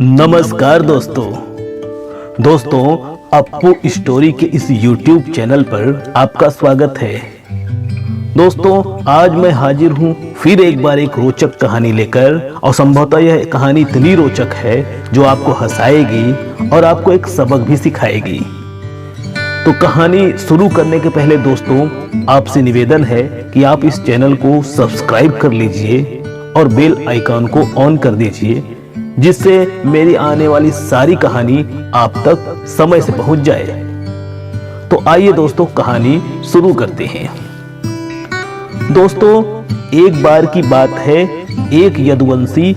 नमस्कार दोस्तों अप्पू स्टोरी के इस YouTube चैनल पर आपका स्वागत है। दोस्तों आज मैं हाजिर हूँ फिर एक बार एक रोचक कहानी लेकर, और संभवतः यह कहानी इतनी रोचक है जो आपको हंसाएगी और आपको एक सबक भी सिखाएगी। तो कहानी शुरू करने के पहले दोस्तों आपसे निवेदन है कि आप इस चैनल को सब्सक्राइब कर लीजिए और बेल आइकन को ऑन कर दीजिए, जिससे मेरी आने वाली सारी कहानी आप तक समय से पहुंच जाए। तो आइए दोस्तों कहानी शुरू करते हैं। दोस्तों एक बार की बात है, एक यदुवंशी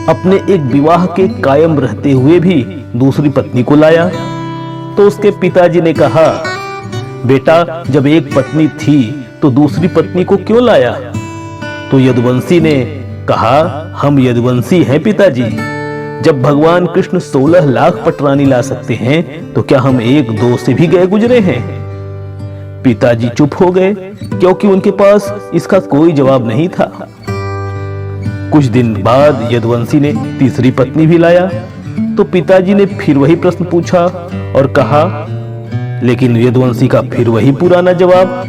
अपने एक विवाह के कायम रहते हुए भी दूसरी पत्नी को लाया। तो उसके पिताजी ने कहा, बेटा जब एक पत्नी थी तो दूसरी पत्नी को क्यों लाया? तो यदुवंशी ने कहा, हम यदुवंशी हैं पिताजी, जब भगवान कृष्ण 16 लाख पटरानी ला सकते हैं तो क्या हम एक दो से भी गए गुजरे हैं? पिताजी चुप हो गए क्योंकि उनके पास इसका कोई जवाब नहीं था। कुछ दिन बाद यदुवंशी ने तीसरी पत्नी भी लाया। तो पिताजी ने फिर वही प्रश्न पूछा और कहा, लेकिन यदुवंशी का फिर वही पुराना जवाब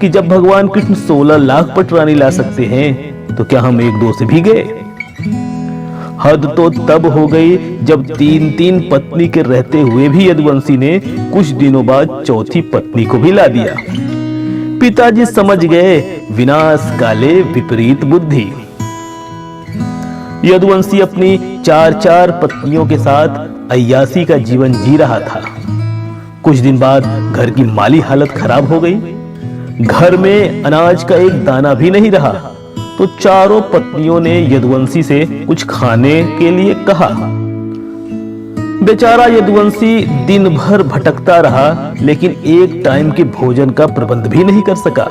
कि जब भगवान कृष्ण 16 लाख पटरानी ला सकते हैं तो क्या हम एक दो से भी गए? हद तो तब हो गई जब तीन पत्नी के रहते हुए भी यदुवंशी ने कुछ दिनों बाद चौथी पत्नी को भी ला दिया। पिताजी समझ गए, विनाश काले विपरीत बुद्धि। यदुवंशी अपनी चार पत्नियों के साथ अय्याशी का जीवन जी रहा था। कुछ दिन बाद घर की माली हालत खराब हो गई। घर में अनाज का एक दाना भी नहीं रहा। तो चारों पत्नियों ने यदुवंशी से कुछ खाने के लिए कहा। बेचारा यदुवंशी दिन भर भटकता रहा, लेकिन एक टाइम के भोजन का प्रबंध भी नहीं कर सका।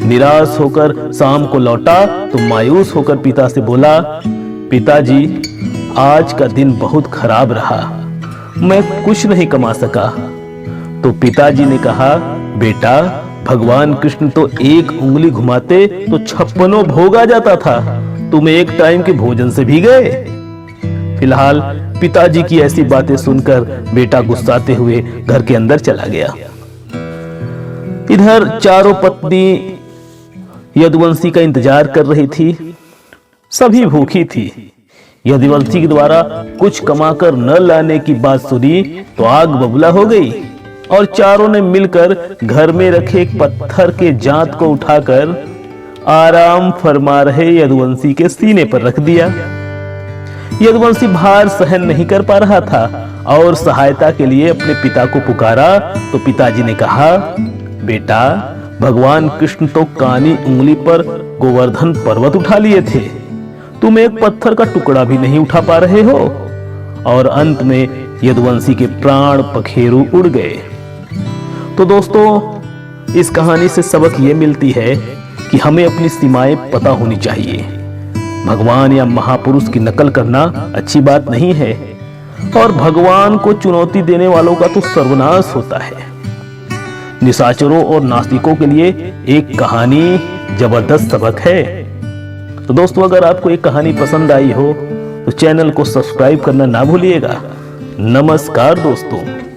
निराश होकर शाम को लौटा तो मायूस होकर पिता से बोला, पिताजी आज का दिन बहुत खराब रहा, मैं कुछ नहीं कमा सका। तो पिताजी ने कहा, बेटा भगवान कृष्ण तो एक उंगली घुमाते तो 56 भोग आ जाता था, तुम एक टाइम के भोजन से भी गए। फिलहाल पिताजी की ऐसी बातें सुनकर बेटा गुस्साते हुए घर के अंदर चला गया। इधर चारों पत्नी यदुवंशी का इंतजार कर रही थी। सभी भूखी थी। यदुवंशी के द्वारा कुछ कमाकर न लाने की बात सुनी तो आग बबूला हो गई, और चारों ने मिलकर घर में रखे एक पत्थर के जांत को उठाकर आराम फरमा रहे यदुवंशी के सीने पर रख दिया। यदुवंशी भार सहन नहीं कर पा रहा था और सहायता के लिए अपने पिता को पुकारा। तो पिताजी ने कहा, बेटा भगवान कृष्ण तो कानी उंगली पर गोवर्धन पर्वत उठा लिए थे, तुम एक पत्थर का टुकड़ा भी नहीं उठा पा रहे हो। और अंत में यदुवंशी के प्राण पखेरु उड़ गए। तो दोस्तों इस कहानी से सबक ये मिलती है कि हमें अपनी सीमाएं पता होनी चाहिए। भगवान या महापुरुष की नकल करना अच्छी बात नहीं है, और भगवान को चुनौती देने वालों का तो सर्वनाश होता है। निशाचरों और नास्तिकों के लिए एक कहानी जबरदस्त सबक है। तो दोस्तों अगर आपको एक कहानी पसंद आई हो तो चैनल को सब्सक्राइब करना ना भूलिएगा। नमस्कार दोस्तों।